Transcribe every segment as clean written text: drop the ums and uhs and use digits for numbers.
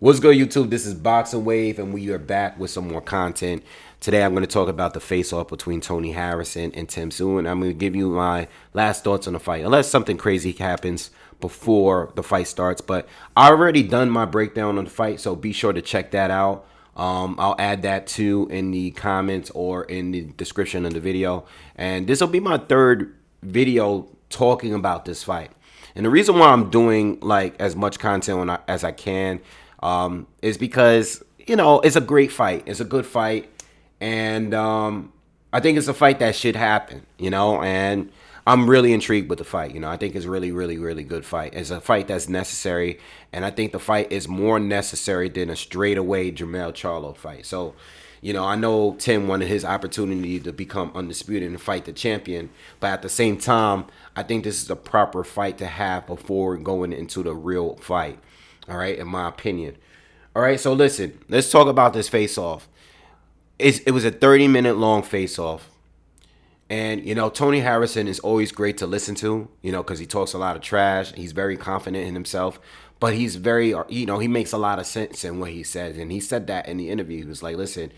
What's good, YouTube? This is Boxingwave, and we are back with some more content. Today, I'm going to talk about the face-off between Tony Harrison and Tszyu, and I'm going to give you my last thoughts on the fight, unless something crazy happens before the fight starts. But I already done my breakdown on the fight, so be sure to check that out. I'll add that too in the comments or in the description of the video. And this will be my third video talking about this fight. And the reason why I'm doing like as much content as I can is because, it's a great fight. It's a good fight. And I think it's a fight that should happen, and I'm really intrigued with the fight. I think it's really, really, really good fight. It's a fight that's necessary. And I think the fight is more necessary than a straightaway Jermell Charlo fight. So, I know Tim wanted his opportunity to become undisputed and fight the champion. But at the same time, I think this is a proper fight to have before going into the real fight. All right, in my opinion. All right, so listen, let's talk about this face-off. It was a 30-minute long face-off. And, Tony Harrison is always great to listen to, because he talks a lot of trash. He's very confident in himself. But he's very, he makes a lot of sense in what he says. And he said that in the interview. He was like, listen,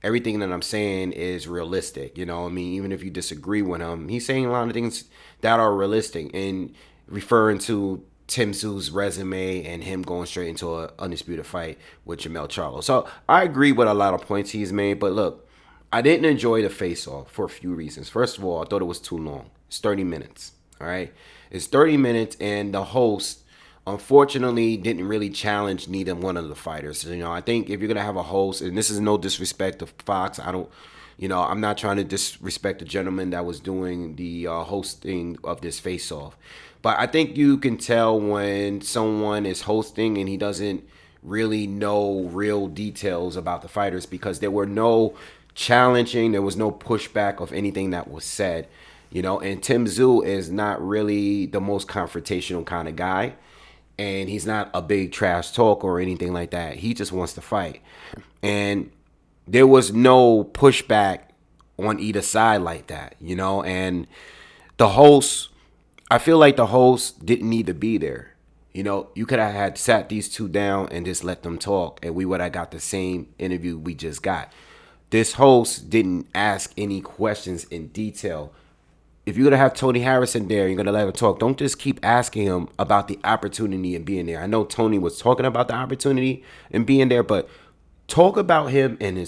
everything that I'm saying is realistic. Even if you disagree with him, he's saying a lot of things that are realistic. And referring to Tszyu's resume and him going straight into an undisputed fight with Jermell Charlo. So I agree with a lot of points he's made. But look, I didn't enjoy the face-off for a few reasons. First of all, I thought it was too long. It's 30 minutes, all right? It's 30 minutes, and the host, unfortunately, didn't really challenge neither one of the fighters. I think if you're going to have a host, and this is no disrespect to Fox, I'm not trying to disrespect the gentleman that was doing the hosting of this face-off. But I think you can tell when someone is hosting and he doesn't really know real details about the fighters, because there were no challenging, there was no pushback of anything that was said, and Tszyu is not really the most confrontational kind of guy, and he's not a big trash talk or anything like that. He just wants to fight, and there was no pushback on either side like that, and the host, I feel like the host didn't need to be there. You could have had sat these two down and just let them talk, and we would have got the same interview we just got. This host didn't ask any questions in detail. If you're going to have Tony Harrison there, you're going to let him talk. Don't just keep asking him about the opportunity and being there. I know Tony was talking about the opportunity and being there, but talk about him and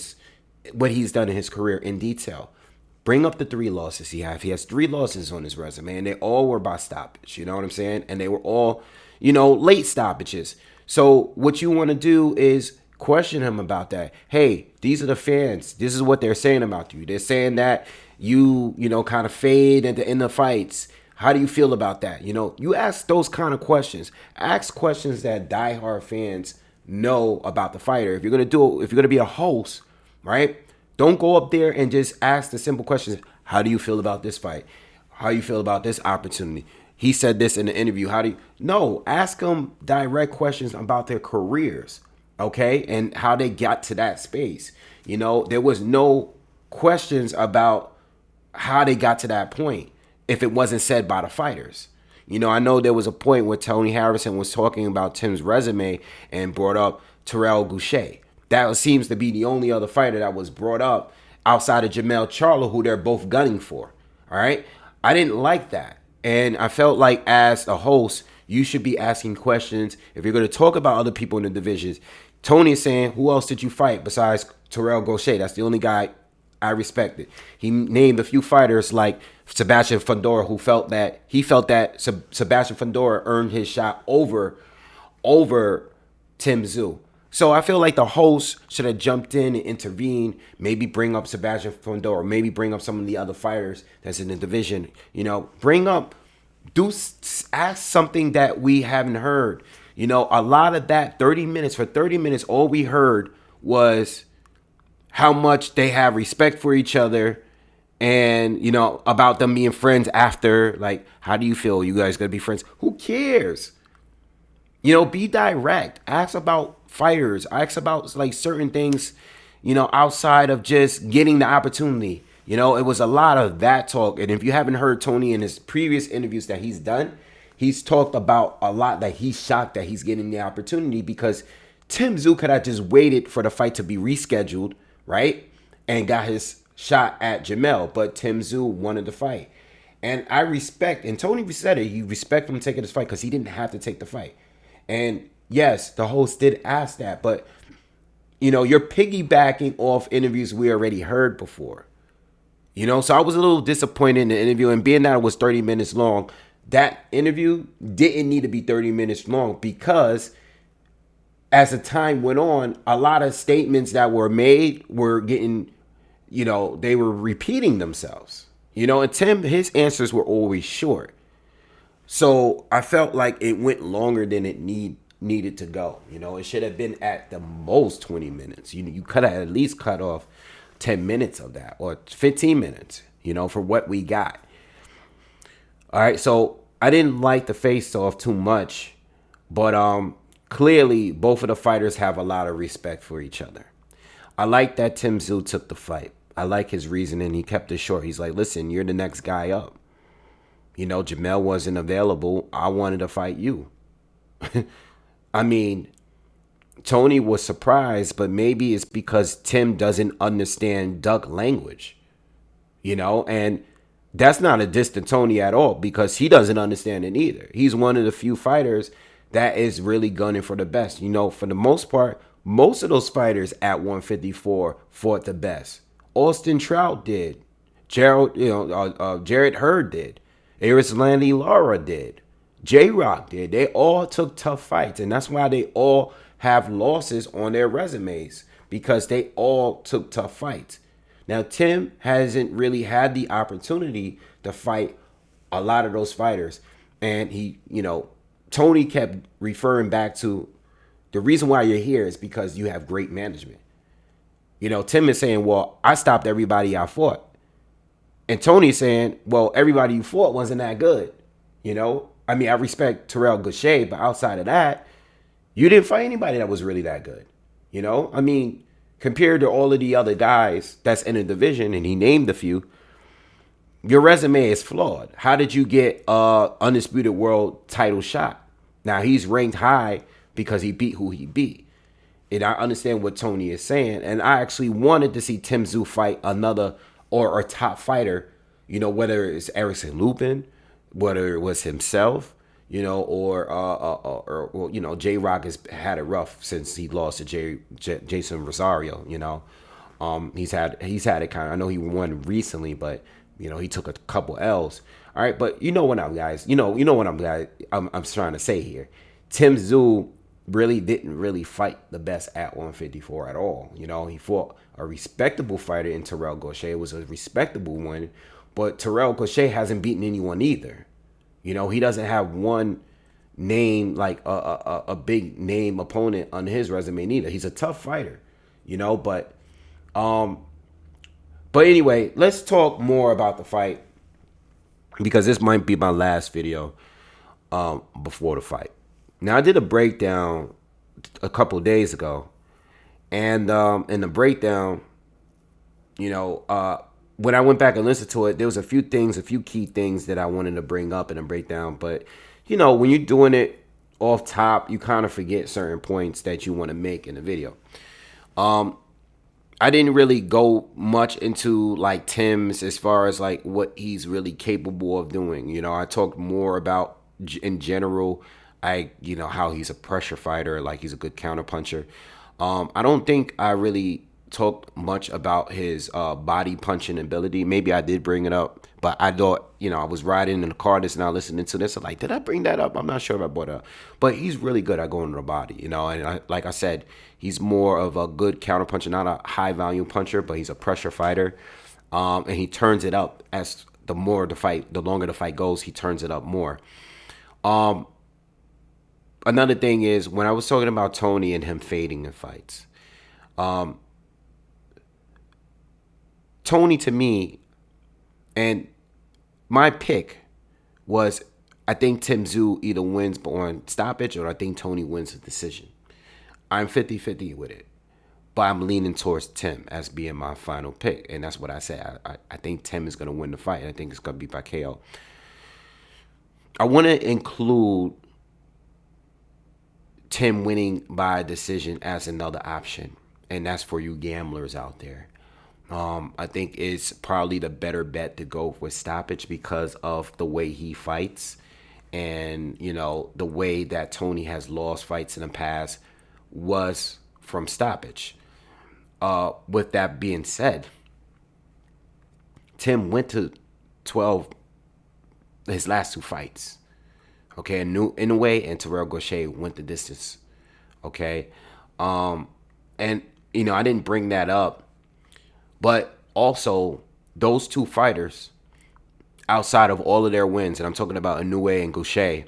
what he's done in his career in detail. Bring up the 3 losses he has. He has 3 losses on his resume, and they all were by stoppage. You know what I'm saying? And they were all, late stoppages. So what you want to do is question him about that. Hey, these are the fans. This is what they're saying about you. They're saying that you kind of fade at the end of fights. How do you feel about that? You ask those kind of questions. Ask questions that diehard fans know about the fighter. If you're gonna be a host, right? Don't go up there and just ask the simple questions. How do you feel about this fight? How do you feel about this opportunity? He said this in the interview. No, ask them direct questions about their careers. Okay, and how they got to that space. There was no questions about how they got to that point if it wasn't said by the fighters. I know there was a point where Tony Harrison was talking about Tim's resume and brought up Terrell Gausha. That seems to be the only other fighter that was brought up outside of Jermell Charlo, who they're both gunning for. All right, I didn't like that, and I felt like as a host, you should be asking questions. If you're going to talk about other people in the divisions, Tony is saying, who else did you fight besides Terrell Gausha? That's the only guy I respected. He named a few fighters like Sebastian Fundora, who felt that Sebastian Fundora earned his shot over Tszyu. So I feel like the host should have jumped in and intervened, maybe bring up Sebastian Fundora, maybe bring up some of the other fighters that's in the division. Ask something that we haven't heard. A lot of that 30 minutes, all we heard was how much they have respect for each other and, about them being friends after. Like, how do you feel? You guys gonna be friends? Who cares? Be direct. Ask about fighters. Ask about like certain things, outside of just getting the opportunity. It was a lot of that talk. And if you haven't heard Tony in his previous interviews that he's done, he's talked about a lot that he's shocked that he's getting the opportunity because Tim Tszyu could have just waited for the fight to be rescheduled, right? And got his shot at Jamel. But Tim Tszyu wanted the fight. And I respect, and Tony said it, you respect him taking this fight because he didn't have to take the fight. And yes, the host did ask that, but you're piggybacking off interviews we already heard before. So I was a little disappointed in the interview, and being that it was 30 minutes long, that interview didn't need to be 30 minutes long because as the time went on, a lot of statements that were made were getting, they were repeating themselves. And Tim, his answers were always short. So I felt like it went longer than it needed to go. It should have been at the most 20 minutes. You could have at least cut off 10 minutes of that or 15 minutes, for what we got. All right, so I didn't like the face-off too much, but clearly both of the fighters have a lot of respect for each other. I like that Tim Tszyu took the fight. I like his reasoning. He kept it short. He's like, listen, you're the next guy up. Jamel wasn't available. I wanted to fight you. I mean, Tony was surprised, but maybe it's because Tim doesn't understand duck language, and that's not a diss to Tony at all because he doesn't understand it either. He's one of the few fighters that is really gunning for the best. For the most part, most of those fighters at 154 fought the best. Austin Trout did. Jared Hurd did. Arislandi Lara did. J-Rock did. They all took tough fights, and that's why they all have losses on their resumes because they all took tough fights. Now, Tim hasn't really had the opportunity to fight a lot of those fighters, and Tony kept referring back to the reason why you're here is because you have great management. Tim is saying, well, I stopped everybody I fought. And Tony's saying, well, everybody you fought wasn't that good. I respect Terrell Gausha, but outside of that, you didn't fight anybody that was really that good. Compared to all of the other guys that's in the division, and he named a few, your resume is flawed. How did you get undisputed world title shot? Now, he's ranked high because he beat who he beat. And I understand what Tony is saying. And I actually wanted to see Tim Tszyu fight another or a top fighter, whether it's Erickson Lupin, whether it was himself, or J-Rock has had it rough since he lost to Jason Rosario, he's had it kind of, I know he won recently, but he took a couple L's. All right, but what I'm guys, what I'm trying to say here. Tim Tszyu really didn't really fight the best at 154 at all. He fought a respectable fighter in Terrell Gausha. It was a respectable one, but Terrell Gausha hasn't beaten anyone either. He doesn't have one name, like a big name opponent on his resume neither. He's a tough fighter, but anyway, let's talk more about the fight because this might be my last video before the fight. Now, I did a breakdown a couple days ago, and in the breakdown, when I went back and listened to it, there was a few key things that I wanted to bring up in a breakdown. But, when you're doing it off top, you kind of forget certain points that you want to make in the video. I didn't really go much into like Tim's as far as like what he's really capable of doing. I talked more about in general, how he's a pressure fighter, like he's a good counter puncher. I don't think I really talked much about his body punching ability. Maybe I did bring it up, but I thought, I was riding in the car this and I listening to this. I'm like, did I bring that up? I'm not sure if I brought it up. But he's really good at going to the body, and like I said, he's more of a good counter puncher, not a high volume puncher, but he's a pressure fighter. And he turns it up as the longer the fight goes, he turns it up more. Another thing is, when I was talking about Tony and him fading in fights, Tony, to me, and my pick was, I think Tim Tszyu either wins on stoppage or I think Tony wins the decision. I'm 50-50 with it, but I'm leaning towards Tim as being my final pick, and that's what I said. I think Tim is going to win the fight. I think it's going to be by KO. I want to include Tim winning by decision as another option, and that's for you gamblers out there. I think it's probably the better bet to go with stoppage because of the way he fights, and the way that Tony has lost fights in the past was from stoppage. With that being said, Tim went to 12 his last two fights. Okay, in a way, and Terrell Gausha went the distance. Okay, and I didn't bring that up, but also those two fighters, outside of all of their wins, and I'm talking about Inoue and Gausha,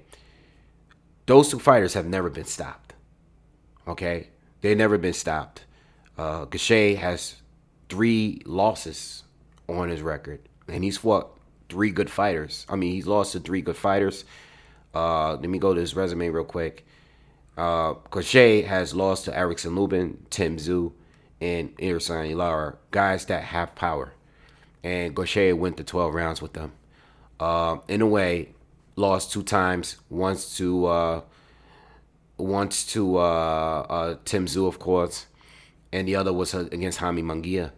those two fighters have never been stopped. Okay, they've never been stopped. Gausha has 3 losses on his record, and he's fought 3 good fighters. I mean, he's lost to 3 good fighters. Let me go to his resume real quick. Gausha has lost to Erickson Lubin, Tszyu, and Irsan Ilara, guys that have power. And Gausha went to 12 rounds with them. In a way, lost 2 times. Once to Tszyu, of course, and the other was against Jaime Munguia.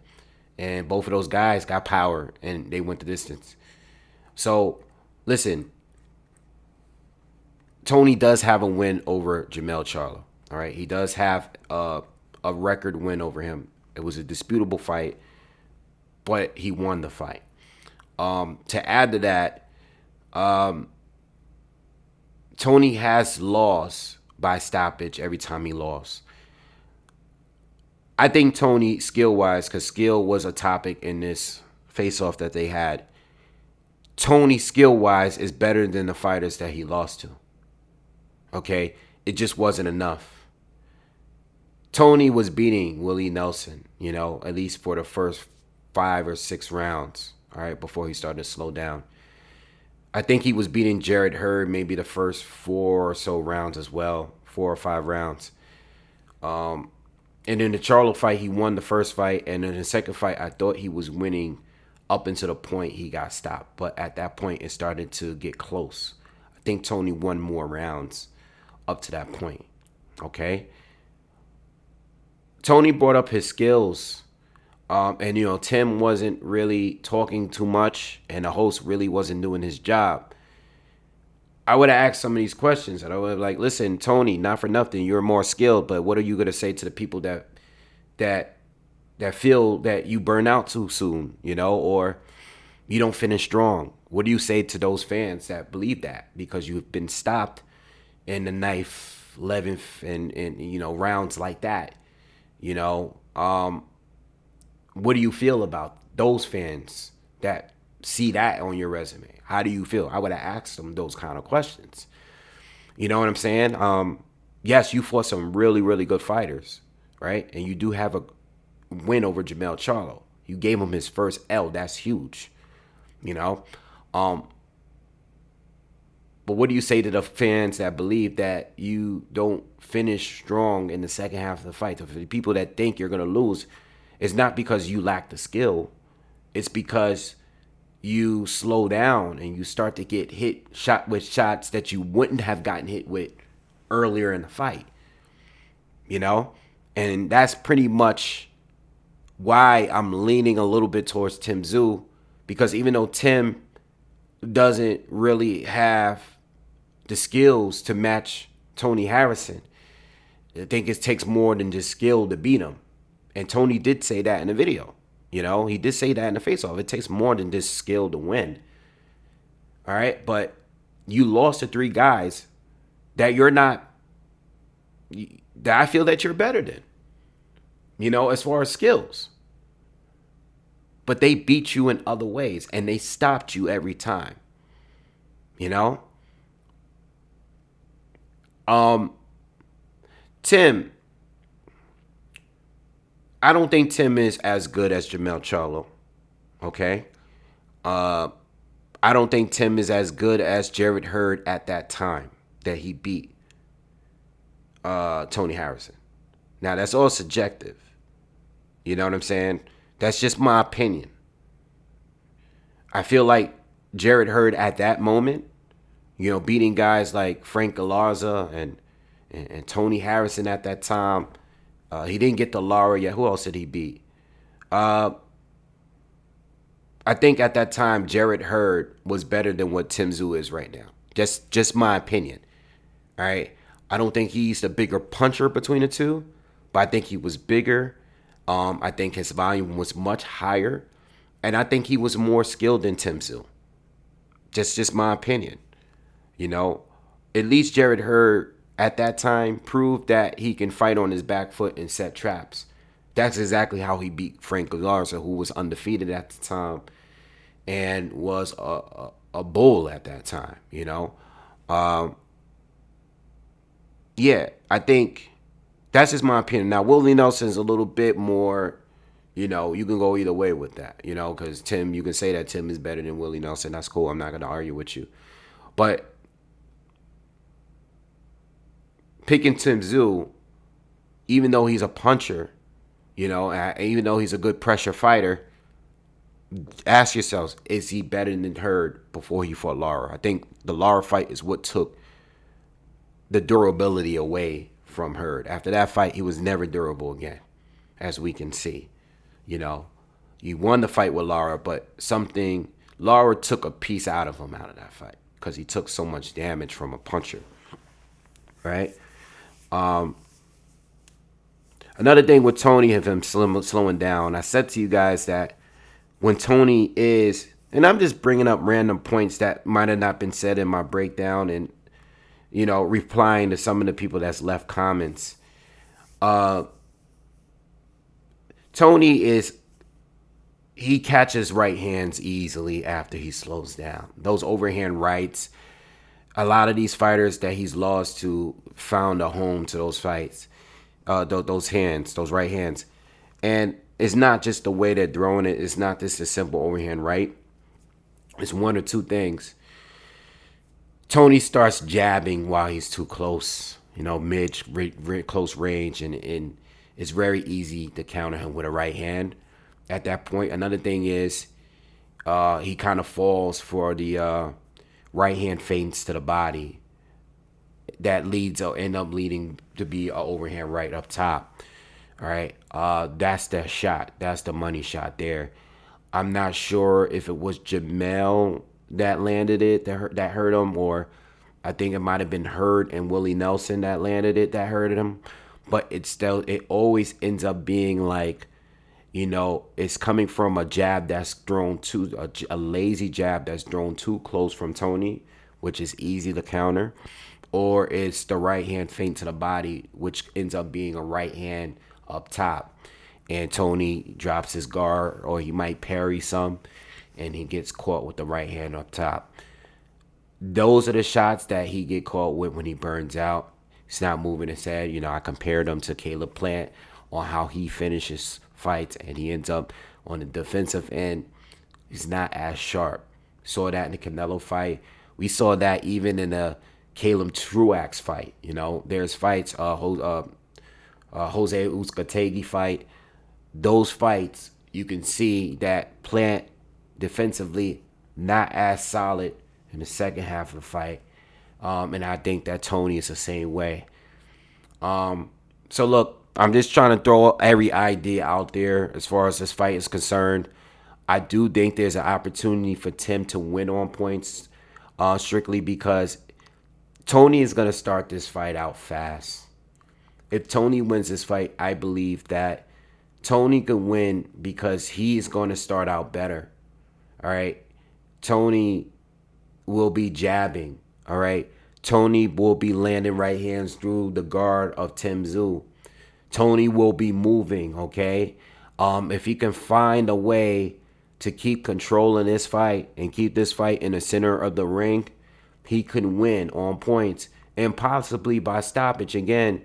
And both of those guys got power, and they went the distance. So, listen, Tony does have a win over Jermell Charlo. All right, he does have a record win over him. It was a disputable fight, but he won the fight. To add to that, Tony has lost by stoppage every time he lost. I think Tony, skill-wise, because skill was a topic in this face-off that they had, Tony, skill-wise, is better than the fighters that he lost to. Okay? It just wasn't enough. Tony was beating Willie Nelson, at least for the first 5 or 6 rounds, all right, before he started to slow down. I think he was beating Jarrett Hurd maybe the first 4 or so rounds as well, 4 or 5 rounds. And in the Charlo fight, he won the first fight. And in the second fight, I thought he was winning up until the point he got stopped. But at that point, it started to get close. I think Tony won more rounds up to that point. Okay? Tony brought up his skills. And Tim wasn't really talking too much. And the host really wasn't doing his job. I would have asked some of these questions, and I would have like, listen, Tony, not for nothing, you're more skilled, but what are you gonna say to the people that feel that you burn out too soon, or you don't finish strong? What do you say to those fans that believe that because you've been stopped in the 9th, 11th, and rounds like that? What do you feel about those fans that see that on your resume? How do you feel? I would have asked them those kind of questions. You know what I'm saying? Yes, you fought some really, really good fighters, right? And you do have a win over Jermell Charlo. You gave him his first L. That's huge. But what do you say to the fans that believe that you don't finish strong in the second half of the fight? The people that think you're going to lose, it's not because you lack the skill. It's because you slow down and you start to get shot with shots that you wouldn't have gotten hit with earlier in the fight. And that's pretty much why I'm leaning a little bit towards Tszyu, because even though Tim doesn't really have the skills to match Tony Harrison, I think it takes more than just skill to beat him. And Tony did say that in the video. He did say that in the face-off. It takes more than just skill to win. All right? But you lost to 3 guys that you're not, that I feel that you're better than, as far as skills. But they beat you in other ways, and they stopped you every time. Tim, I don't think Tim is as good as Jermell Charlo. Okay? I don't think Tim is as good as Jarrett Hurd at that time that he beat Tony Harrison. Now, that's all subjective. You know what I'm saying? That's just my opinion. I feel like Jarrett Hurd at that moment, beating guys like Frank Galarza And Tony Harrison at that time, he didn't get the Lara yet. Who else did he beat? I think at that time Jarrett Hurd was better than what Tszyu is right now. Just my opinion. All right. I don't think he's the bigger puncher between the two, but I think he was bigger. I think his volume was much higher, and I think he was more skilled than Tszyu. Just my opinion. You know, at least Jarrett Hurd at that time proved that he can fight on his back foot and set traps. That's exactly how he beat Frank Garza, who was undefeated at the time and was a bull at that time, you know. Yeah, I think that's just my opinion. Now, Willie Nelson's a little bit more, you know, you can go either way with that, you know, because Tim, you can say that Tim is better than Willie Nelson. That's cool. I'm not going to argue with you. But picking Tszyu, even though he's a puncher, you know, even though he's a good pressure fighter, ask yourselves, is he better than Hurd before he fought Lara? I think the Lara fight is what took the durability away from Hurd. After that fight, he was never durable again, as we can see. You know, he won the fight with Lara, but Lara took a piece out of him out of that fight because he took so much damage from a puncher, right? Another thing with Tony, of him slowing down, I said to you guys that when Tony is, and I'm just bringing up random points that might have not been said in my breakdown and, you know, replying to some of the people that's left comments. Tony he catches right hands easily after he slows down. Those overhand rights, a lot of these fighters that he's lost to found a home to those fights, those hands, those right hands. And it's not just the way they're throwing it. It's not just a simple overhand right. It's one or two things. Tony starts jabbing while he's too close, you know, close range, and it's very easy to counter him with a right hand at that point. Another thing is he kind of falls for the right hand feints to the body that end up leading to be an overhand right up top. All right, that's the shot. That's the money shot there. I'm not sure if it was Jamel that landed it that hurt him, or I think it might have been Hurd and Willie Nelson that landed it that hurt him. But it always ends up being like, you know, it's coming from a jab that's thrown a lazy jab that's thrown too close from Tony, which is easy to counter, or it's the right hand feint to the body, which ends up being a right hand up top, and Tony drops his guard, or he might parry some, and he gets caught with the right hand up top. Those are the shots that he get caught with when he burns out. He's not moving his head. You know, I compared him to Caleb Plant on how he finishes fights, and he ends up on the defensive end. He's not as sharp. Saw that in the Canelo fight. We saw that even in the Caleb Truax fight. You know, there's fights, Jose Uzcategui fight. Those fights, you can see that Plant defensively not as solid in the second half of the fight. And I think that Tony is the same way. So look, I'm just trying to throw every idea out there as far as this fight is concerned. I do think there's an opportunity for Tim to win on points, strictly because Tony is going to start this fight out fast. If Tony wins this fight, I believe that Tony could win because he's going to start out better. All right. Tony will be jabbing. All right. Tony will be landing right hands through the guard of Tszyu. Tony will be moving. Okay. If he can find a way to keep controlling this fight and keep this fight in the center of the ring, he could win on points and possibly by stoppage. Again,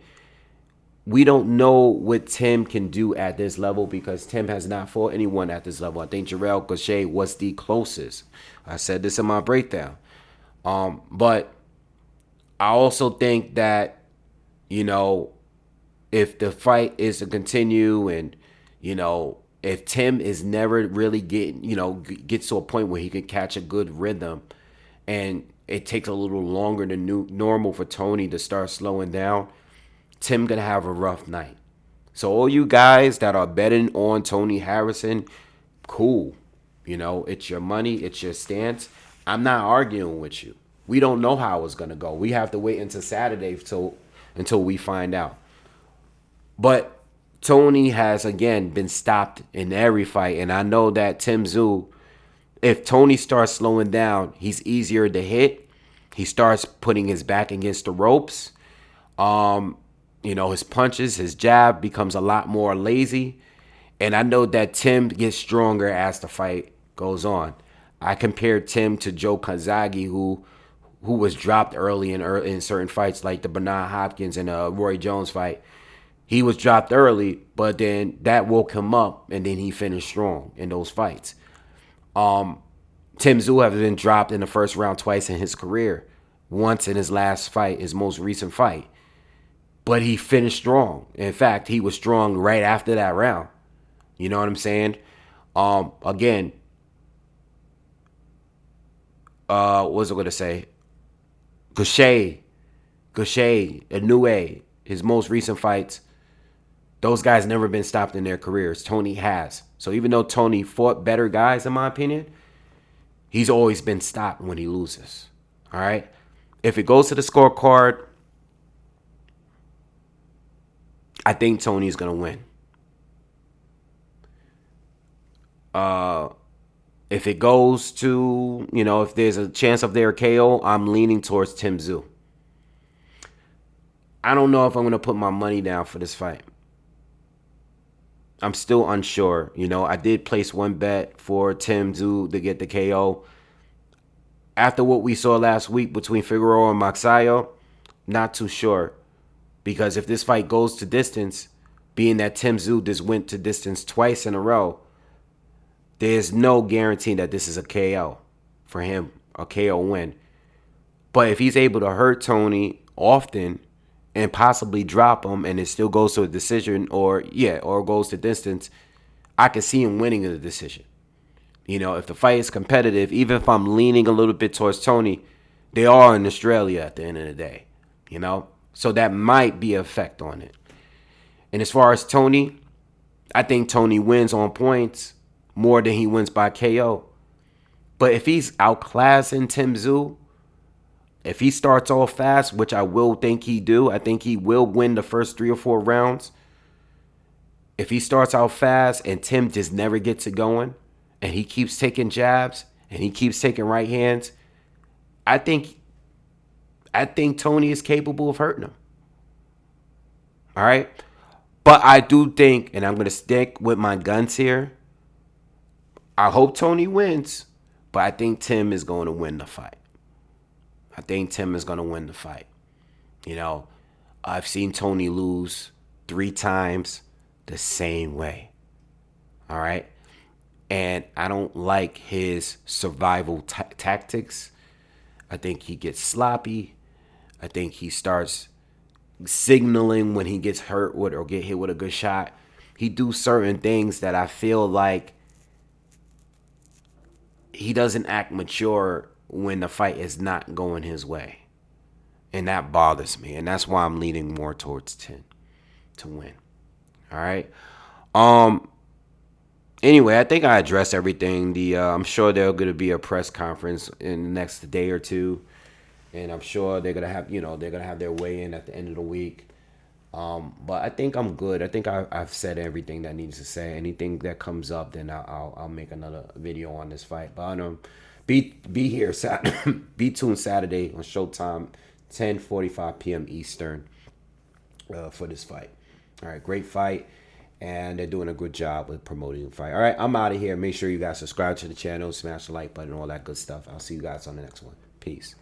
we don't know what Tim can do at this level because Tim has not fought anyone at this level. I think Jarrell Cashapp was the closest. I said this in my breakdown. But I also think that, you know, if the fight is to continue and, you know, if Tim is never really gets to a point where he could catch a good rhythm and it takes a little longer than normal for Tony to start slowing down, Tim gonna have a rough night. So all you guys that are betting on Tony Harrison, cool. You know, it's your money, it's your stance. I'm not arguing with you. We don't know how it's gonna go. We have to wait until Saturday until we find out. But Tony has again been stopped in every fight, and I know that Tszyu, if Tony starts slowing down, he's easier to hit. He starts putting his back against the ropes. His punches, his jab becomes a lot more lazy. And I know that Tim gets stronger as the fight goes on. I compared Tim to Joe Kazagi, who was dropped early in certain fights, like the Bernard Hopkins and Roy Jones fight. He was dropped early, but then that woke him up, and then he finished strong in those fights. Tszyu has been dropped in the first round twice in his career. Once in his last fight, his most recent fight. But he finished strong. In fact, he was strong right after that round. You know what I'm saying? Again, what was I going to say? Cashapp, Inoue, his most recent fights, those guys never been stopped in their careers. Tony has. So even though Tony fought better guys, in my opinion, he's always been stopped when he loses. All right? If it goes to the scorecard, I think Tony's going to win. If it goes to, if there's a chance of their KO, I'm leaning towards Tszyu. I don't know if I'm going to put my money down for this fight. I'm still unsure. I did place one bet for Tszyu to get the KO. After what we saw last week between Figueroa and Maxayo, not too sure. Because if this fight goes to distance, being that Tszyu just went to distance twice in a row, there's no guarantee that this is a KO for him, a KO win. But if he's able to hurt Tony often and possibly drop him and it still goes to a decision or goes to distance, I can see him winning the decision. If the fight is competitive, even if I'm leaning a little bit towards Tony, they are in Australia at the end of the day, So that might be an effect on it. And as far as Tony, I think Tony wins on points more than he wins by KO. But if he's outclassing Tszyu, if he starts off fast, which I will think he do, I think he will win the first 3 or 4 rounds. If he starts out fast and Tim just never gets it going, and he keeps taking jabs and he keeps taking right hands, I think Tony is capable of hurting him. All right? But I do think, and I'm going to stick with my guns here, I hope Tony wins, but I think Tim is going to win the fight. I've seen Tony lose 3 times the same way. All right? And I don't like his survival tactics. I think he gets sloppy. I think he starts signaling when he gets hurt with or get hit with a good shot. He do certain things that I feel like he doesn't act mature when the fight is not going his way. And that bothers me. And that's why I'm leaning more towards 10 to win. All right. Anyway, I think I addressed everything. I'm sure there's going to be a press conference in the next day or two. And I'm sure they're going to have, they're going to have their weigh in at the end of the week. But I think I'm good. I think I've said everything that needs to say. Anything that comes up, then I'll make another video on this fight. But be here, be tuned Saturday on Showtime, 10:45 p.m. Eastern, for this fight. All right, great fight, and they're doing a good job with promoting the fight. All right, I'm out of here. Make sure you guys subscribe to the channel, smash the like button, all that good stuff. I'll see you guys on the next one. Peace.